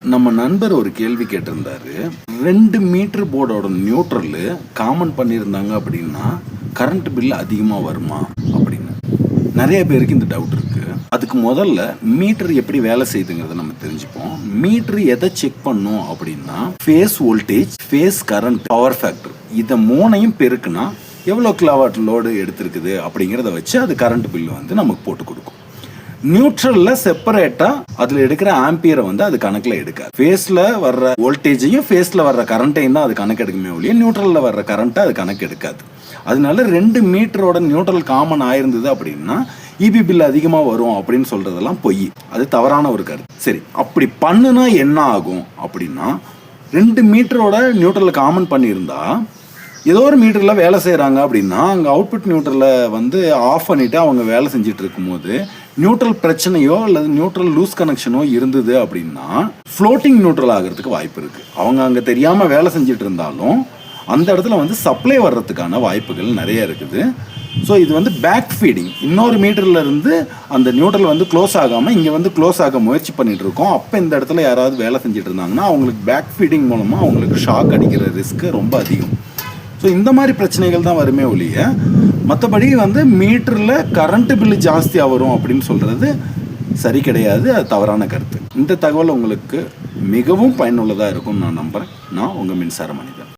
நம்ம நண்பர் ஒரு கேள்வி கேட்டிருந்தாரு. 2 மீட்டர் போர்டோட நியூட்ரல் காமன் பண்ணியிருந்தாங்க அப்படின்னா கரண்ட் பில் அதிகமாக வருமா அப்படின்னு நிறைய பேருக்கு இந்த டவுட் இருக்கு. அதுக்கு முதல்ல மீட்டர் எப்படி வேலை செய்யுதுங்கிறத நம்ம தெரிஞ்சுப்போம். மீட்டர் எதை செக் பண்ணும் அப்படின்னா face voltage, face current, power factor, இதை மூணையும் பெருக்குனா எவ்வளோ கிலோவாட் லோடு எடுத்திருக்குது அப்படிங்கிறத வச்சு அது கரண்ட் பில் வந்து நமக்கு போட்டு கொடுக்கும். நியூட்ரல்ல செப்பரேட்டா அதுல எடுக்கிற ஆம்பியரை வந்து அது கணக்குல எடுக்காது. ஃபேஸ்ல வர்ற வோல்டேஜையும் ஃபேஸ்ல வர்ற கரண்ட்டையும் தான் அது கணக்கு எடுக்குமே ஒழிய நியூட்ரல்ல வர்ற கரண்ட்டை அது கணக்கு எடுக்காது. அதனால 2 மீட்டரோட நியூட்ரல் காமன் ஆயிருந்தது அப்படின்னா இபி பில் அதிகமாக வரும் அப்படின்னு சொல்றதெல்லாம் பொய். அது தவறான ஒரு கருத்து. சரி, அப்படி பண்ணுனா என்ன ஆகும் அப்படின்னா 2 மீட்டரோட நியூட்ரல் காமன் பண்ணியிருந்தா ஏதோ ஒரு மீட்டரில் வேலை செய்கிறாங்க அப்படின்னா அங்கே அவுட்புட் நியூட்ரலை வந்து ஆஃப் பண்ணிவிட்டு அவங்க வேலை செஞ்சுட்டு இருக்கும்போது நியூட்ரல் பிரச்சனையோ அல்லது நியூட்ரல் லூஸ் கனெக்ஷனோ இருந்தது அப்படின்னா ஃப்ளோட்டிங் நியூட்ரல் ஆகிறதுக்கு வாய்ப்பு இருக்குது. அவங்க அங்கே தெரியாமல் வேலை செஞ்சுட்டு இருந்தாலும் அந்த இடத்துல வந்து சப்ளை வர்றதுக்கான வாய்ப்புகள் நிறைய இருக்குது. ஸோ இது வந்து பேக் ஃபீடிங். இன்னொரு மீட்டரில் இருந்து அந்த நியூட்ரல் வந்து க்ளோஸ் ஆகாமல் இங்கே வந்து க்ளோஸ் ஆக முயற்சி பண்ணிட்டு இருக்கோம். அப்போ இந்த இடத்துல யாராவது வேலை செஞ்சுட்டு இருந்தாங்கன்னா அவங்களுக்கு பேக் ஃபீடிங் மூலமாக அவங்களுக்கு ஷாக் அடிக்கிற ரிஸ்க்கு ரொம்ப அதிகம். ஸோ இந்த மாதிரி பிரச்சனைகள் தான் வருமே ஒழிய மற்றபடி வந்து மீட்டரில் கரண்ட் பில்லு ஜாஸ்தியாக வரும் அப்படின்னு சொல்கிறது சரி கிடையாது. அது தவறான கருத்து. இந்த தகவல் உங்களுக்கு மிகவும் பயனுள்ளதாக இருக்கும்னு நான் நம்புகிறேன். நான் உங்கள் மின்சார மனிதன்.